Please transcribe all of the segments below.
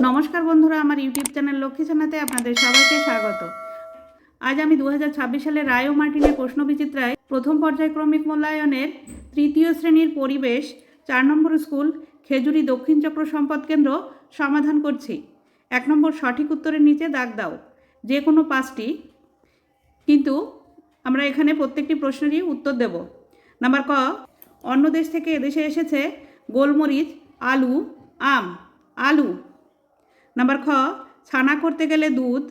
নমস্কার বন্ধুরা, আমার ইউটিউব চ্যানেল লক্ষ্মী ছানাতে আপনাদের সবাইকে স্বাগত। আজ আমি 2026 সালের রায় ও মার্টিনের প্রশ্নবিচিত্রায় প্রথম পর্যায়ক্রমিক মূল্যায়নের তৃতীয় শ্রেণীর পরিবেশ 4 নম্বর স্কুল খেজুরি দক্ষিণ চক্র সম্পদ কেন্দ্র সমাধান করছি। 1 নম্বর সঠিক উত্তরের নিচে দাগ দাও, যে কোনো 5টি, কিন্তু আমরা এখানে প্রত্যেকটি প্রশ্নেরই উত্তর দেব। নাম্বার ক, অন্য দেশ থেকে এদেশে এসেছে গোলমরিচ, আলু, আম। আলু। নাম্বার খ, ছানা করতে গেলে দুধ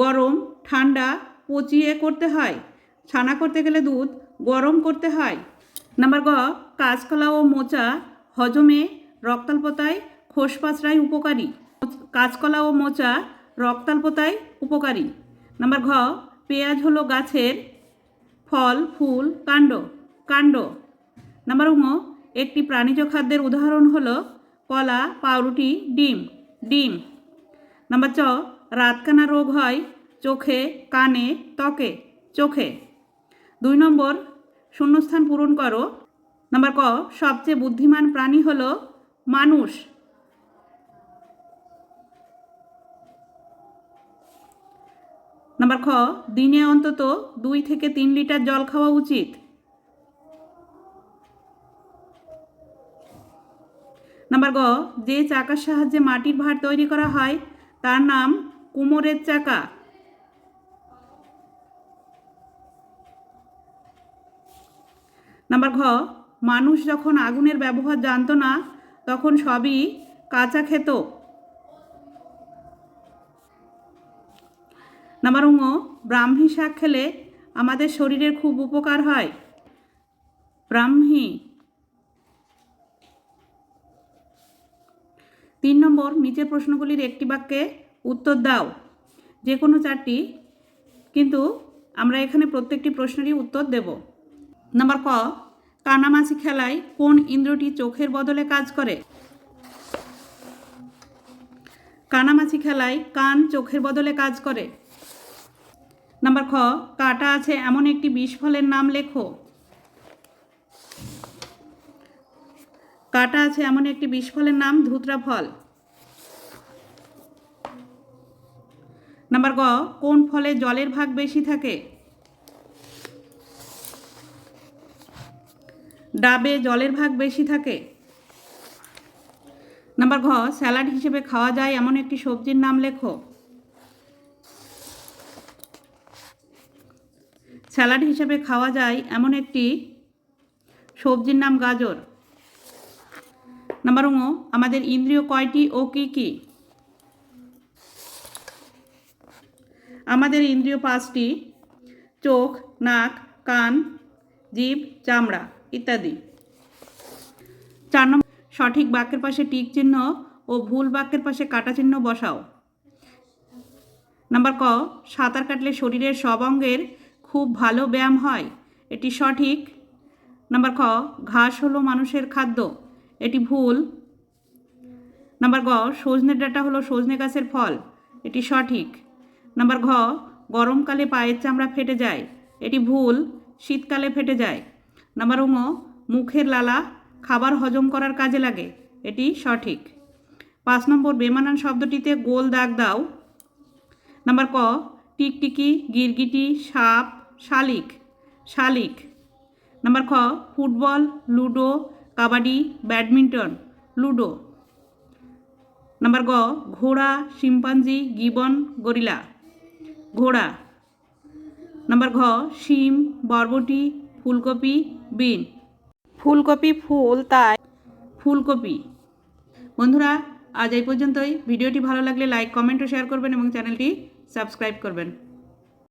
গরম ঠান্ডা পচিয়ে করতে হয়। ছানা করতে গেলে দুধ গরম করতে হয়। নাম্বার গ, কাঁচকলা ও মোচা হজমে, রক্তাল্পতায়, খোসপাচড়ায় উপকারী। কাঁচকলা ও মোচা রক্তাল্পতায় উপকারী। নাম্বার ঘ, পেঁয়াজ হলো গাছের ফল, ফুল, কাণ্ড। কাণ্ড। নাম্বার ঙ, একটি প্রাণীজ খাদ্যের উদাহরণ হলো কলা, পাউরুটি, ডিম। ডিম। নাম্বার চ, রাতকানা রোগ হয় চোখে, কানে, ত্বকে। চোখে। 2 নম্বর শূন্যস্থান পূরণ করো। নাম্বার ক, সবচেয়ে বুদ্ধিমান প্রাণী হলো মানুষ। নাম্বার খ, দিনে অন্তত 2 থেকে 3 লিটার জল খাওয়া উচিত। নাম্বার গ, যে চাকার সাহায্যে মাটির ভাঁড় তৈরি করা হয় তার নাম কুমোরের চাকা। নাম্বার ঘ, মানুষ যখন আগুনের ব্যবহার জানতো না তখন সবই কাঁচা খেত। নাম্বার ঙ, ব্রাহ্মী শাক খেলে আমাদের শরীরের খুব উপকার হয়। ব্রাহ্মী। 3 নম্বর নিচের প্রশ্নগুলির একটি বাক্যে উত্তর দাও, যে কোনো 4টি, কিন্তু আমরা এখানে প্রত্যেকটি প্রশ্নেরই উত্তর দেব। নাম্বার ক, কানামাছি খেলায় কোন ইন্দ্রটি চোখের বদলে কাজ করে? কানামাছি খেলায় কান চোখের বদলে কাজ করে। নাম্বার খ, কাঁটা আছে এমন একটি বিষ ফলের নাম লেখো। কাঁটা আছে এমন একটি বিষ ফলের নাম ধুতরা ফল। নাম্বার গ, কোন ফলে জলের ভাগ বেশি থাকে? ডাবে জলের ভাগ বেশি থাকে। নাম্বার ঘ, স্যালাড হিসেবে খাওয়া যায় এমন একটি সবজির নাম লেখো। স্যালাড হিসেবে খাওয়া যায় এমন একটি সবজির নাম গাজর। নাম্বার ঙ, আমাদের ইন্দ্রিয় কয়টি ও কি কি? আমাদের ইন্দ্রিয় 5টি, চোখ, নাক, কান, জিভ, চামড়া ইত্যাদি। 4 নম্বর সঠিক বাক্যের পাশে টিক চিহ্ন ও ভুল বাক্যের পাশে কাটা চিহ্ন বসাও। নাম্বার ক, সাঁতার কাটলে শরীরের সব অঙ্গের খুব ভালো ব্যায়াম হয়। এটি সঠিক। নাম্বার খ, ঘাস হলো মানুষের খাদ্য। এটি ভুল। নাম্বার গ, সজনের ডাঁটা হলো সজনে গাছের ফল। এটি সঠিক। নাম্বার ঘ, গরমকালে পায়ের চামড়া ফেটে যায়। এটি ভুল, শীতকালে ফেটে যায়। নাম্বার ঙ, মুখের লালা খাবার হজম করার কাজে লাগে। এটি সঠিক। 5 নম্বর বেমানান শব্দটিতে গোল দাগ দাও। নাম্বার ক, টিকটিকি, গিরগিটি, সাপ, শালিক। শালিক। নাম্বার খ, football, ludo, kabaddi, badminton. Ludo. Number গ, ঘোড়া, শিম্পাঞ্জি, গিবন, গরিলা। ঘোড়া। নাম্বার ঘ, শিম, বরবটি, ফুলকপি, বিন। ফুলকপি ফুল তাই ফুলকপি। বন্ধুরা, আজ এই পর্যন্তই। ভিডিওটি ভালো লাগলে লাইক, কমেন্ট ও শেয়ার করবেন এবং চ্যানেলটি সাবস্ক্রাইব করবেন।